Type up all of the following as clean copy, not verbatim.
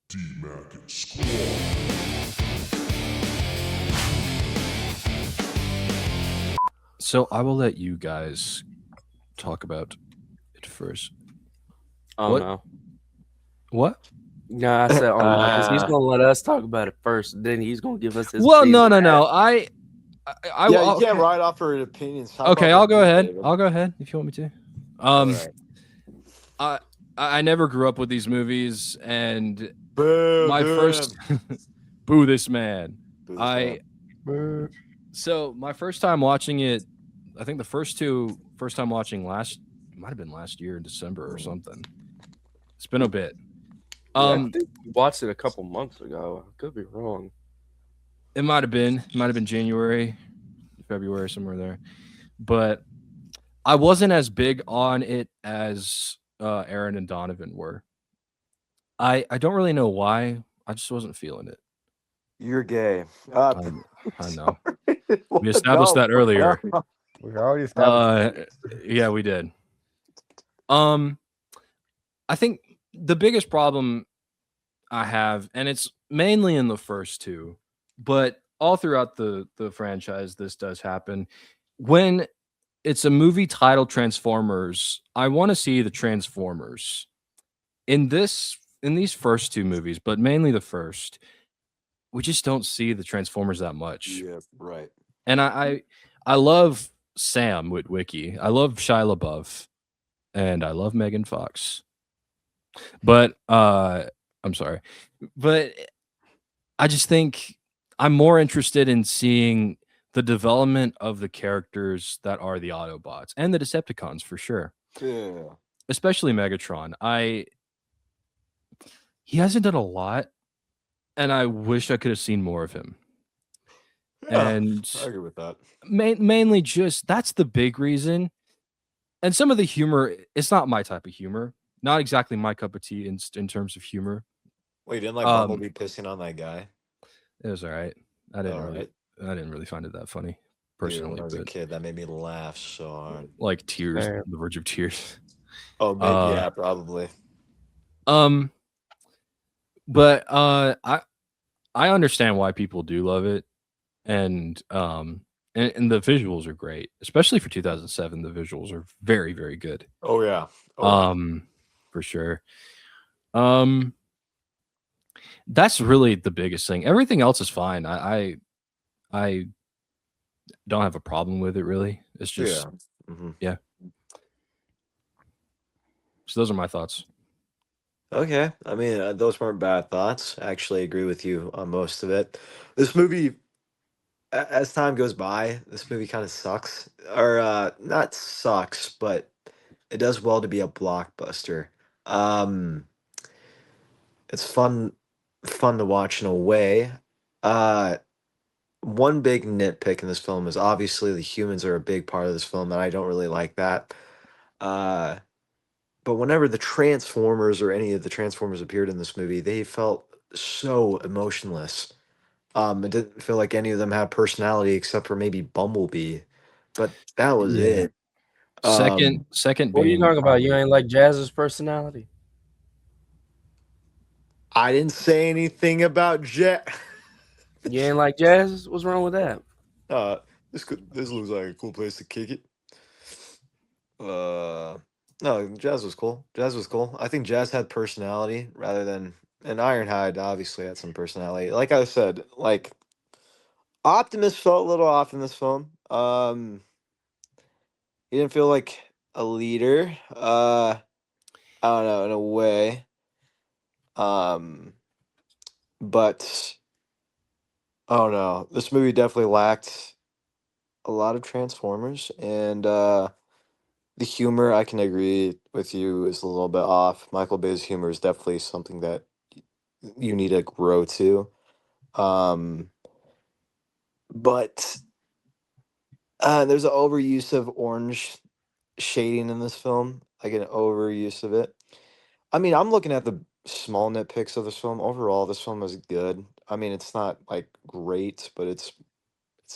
D-Mac and Squad. So I will let you guys talk about it first. Oh What? no. What? No, I said oh no, because he's gonna let us talk about it first. Then he's gonna give us his. Well, no. Yeah, you Okay. can't write off her opinions. Talk Okay, about I'll go me, ahead. David. I'll go ahead if you want me to. All right. I never grew up with these movies, and Boo, my boo first him. boo this man. Boo this man. So my first time watching it, I think the first time watching might have been last year in December or something. It's been a bit. I think we watched it a couple months ago. I could be wrong. It might have been January, February, somewhere there. But I wasn't as big on it as Aaron and Donovan were. I don't really know why. I just wasn't feeling it. You're gay. I know. We established that earlier. We already established. Yeah, we did. I think the biggest problem I have, and it's mainly in the first two, but all throughout the franchise, this does happen. When it's a movie titled Transformers, I want to see the Transformers. In these first two movies, but mainly the first, we just don't see the Transformers that much. Yeah, right. And I love Sam Witwicky. I love Shia LaBeouf, and I love Megan Fox. But I'm sorry, but I just think I'm more interested in seeing the development of the characters that are the Autobots and the Decepticons for sure. Yeah. Especially Megatron. He hasn't done a lot, and I wish I could have seen more of him. Yeah, And I agree with that. mainly just that's the big reason. And some of the humor, it's not my type of humor. Not exactly my cup of tea in terms of humor. Wait, didn't like Bumblebee pissing on that guy? It was all right. I didn't Alright. really find it that funny Dude, personally. when I was a But kid, that made me laugh so hard. like tears, Fair. on the verge of tears. Oh, maybe, yeah, probably. But I understand why people do love it, and the visuals are great, especially for 2007. The visuals are very, very good. Oh yeah. For sure. That's really the biggest thing. Everything else is fine. I don't have a problem with it really. It's just Yeah. Mhm. yeah. So those are my thoughts. Okay. I mean, those weren't bad thoughts. I actually agree with you on most of it. This movie, as time goes by, this movie kind of sucks. Or not sucks, but it does well to be a blockbuster. Um, it's fun to watch in a way. Uh, one big nitpick in this film is obviously the humans are a big part of this film, and I don't really like that. Uh, but whenever the Transformers or any of the Transformers appeared in this movie, they felt so emotionless. It didn't feel like any of them had personality except for maybe Bumblebee, but that was Yeah. it. Second What are you being talking about? You ain't like Jazz's personality? I didn't say anything about Jet. You ain't like Jazz? What's wrong with that? This looks like a cool place to kick it. No, Jazz was cool. Jazz was cool. I think Jazz had personality rather than and Ironhide obviously had some personality. Like I said, like Optimus felt a little off in this film. He didn't feel like a leader. I don't know, in a way. But I don't know. This movie definitely lacked a lot of Transformers, and the humor, I can agree with you, is a little bit off. Michael Bay's humor is definitely something that you need to grow to. Um, but there's an overuse of orange shading in this film, like an overuse of it. I mean, I'm looking at the small nitpicks of this film. Overall, this film is good. I mean, it's not like great, but it's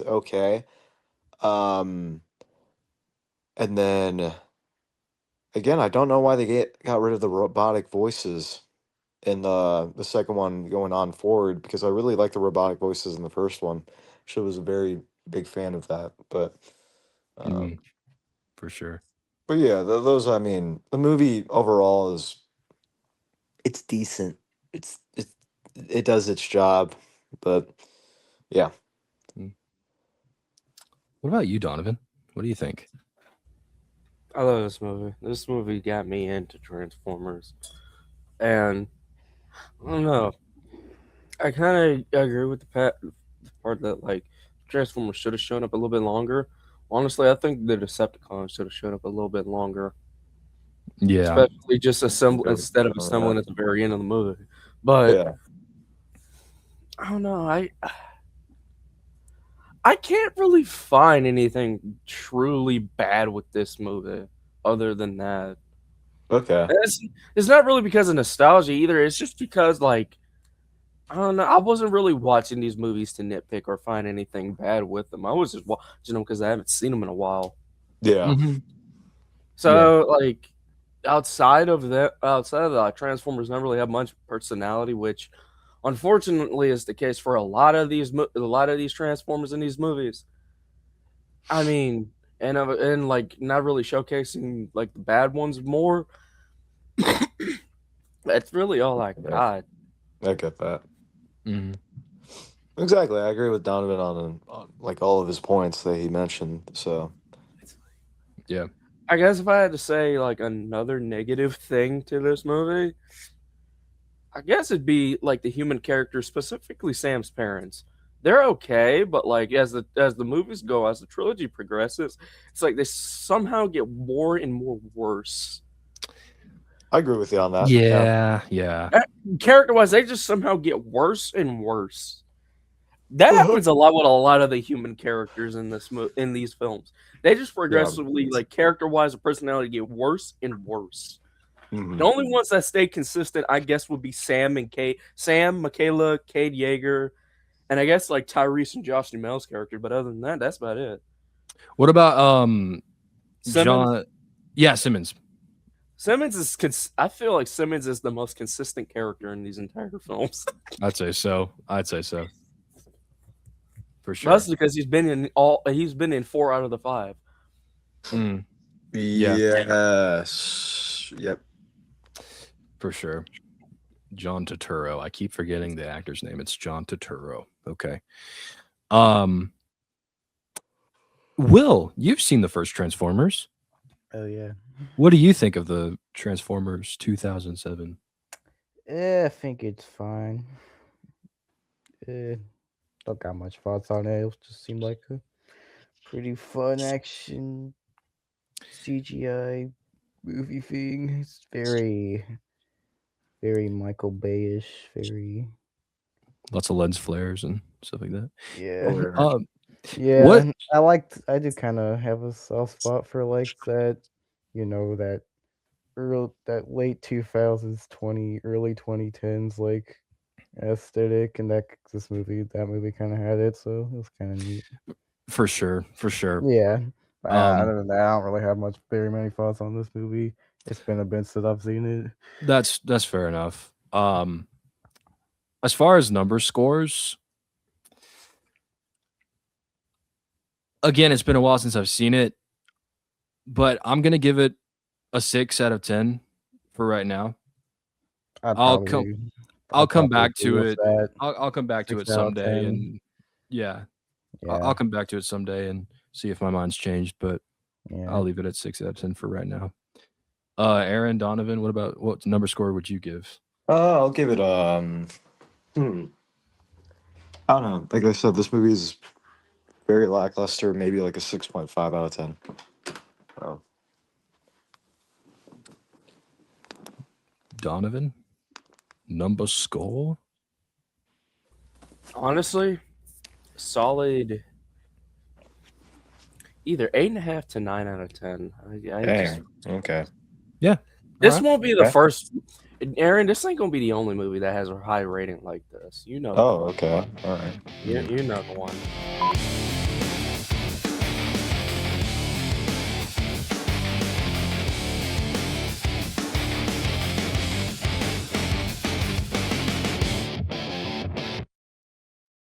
okay. Um, and then again, I don't know why they got rid of the robotic voices. in the second one going on forward because I really like the robotic voices in the first one. She was a very big fan of that, Mhm, um, for sure. but yeah, those I mean, the movie overall is it's decent. It does its job, but yeah. Mm. What about you, Donovan? What do you think? I love this movie. This movie got me into Transformers, and I don't know. I kind of agree with the part that like Transformers should have shown up a little bit longer. Honestly, I think the Decepticons should have shown up a little bit longer, Yeah. especially just assemble instead of assembling at the very end of the movie. But Yeah. I don't know. I can't really find anything truly bad with this movie other than that. Okay. And it's not really because of nostalgia either. It's just because like I don't know. I wasn't really watching these movies to nitpick or find anything bad with them. I was just watching them because I haven't seen them in a while. Yeah. Mhm. So like outside of the Transformers, don't really have much personality, which unfortunately is the case for a lot of these Transformers in these movies. I mean, and like not really showcasing like the bad ones more. That's really all I Yeah. got. I get that. Mhm. Exactly. I agree with Donovan on like all of his points that he mentioned. So Yeah. I guess if I had to say like another negative thing to this movie, I guess it'd be like the human characters, specifically Sam's parents. They're okay, but like as the movies go, as the trilogy progresses, it's like they somehow get more and more worse. I agree with you on that. Yeah. Character wise, they just somehow get worse and worse. That Uh-huh. happens a lot with a lot of the human characters in in these films. They just progressively, like character wise, and personality get worse and worse. Mhm. The only ones that stay consistent, I guess, would be Sam, Michaela, Cade Yeager, and I guess like Tyrese and Josh Duhamel's character. But other than that, that's about it. What about Simmons. John? Yeah, Simmons. Simmons is. I feel like Simmons is the most consistent character in these entire films. I'd say so. For sure. That's because he's been in all. He's been in 4 out of the 5. Mm, Yeah. Yes. Yep. for sure. John Turturro. I keep forgetting the actor's name. It's John Turturro. Okay. Will, you've seen the first Transformers. Oh yeah. What do you think of the Transformers 2007? I think it's fine. Don't got much thoughts on it. It just seemed like a pretty fun action CGI movie thing. It's very, very Michael Bay-ish. Very Lots of lens flares and stuff like that. yeah. Yeah. What? I do kind of have a soft spot for like that, that that late 2000s, early 2010s like aesthetic, and that movie kind of had it, so it was kind of neat. For sure. Yeah. Other than that, I don't really have very many thoughts on this movie. It's been a bit since I've seen it. That's fair enough. As far as number scores, again, it's been a while since I've seen it, but I'm gonna give it a 6 out of 10 for right now. I'll come back to it. I'll come back to it 6 out of someday, 10. and Yeah. I'll come back to it someday and see if my mind's changed. But Yeah. I'll leave it at 6 out of 10 for right now. Aaron, Donovan, what number score would you give? I'll give it I don't know. Like I said, this movie is very lackluster. Maybe like a 6.5 out of 10. Oh. Donovan, number score? Honestly, solid. Either 8.5 to 9 out of 10. Okay. Yeah. This Alright. won't be the Okay. first. Aaron, this ain't gonna be the only movie that has a high rating like this. You know. Oh, okay. All right. You know the one.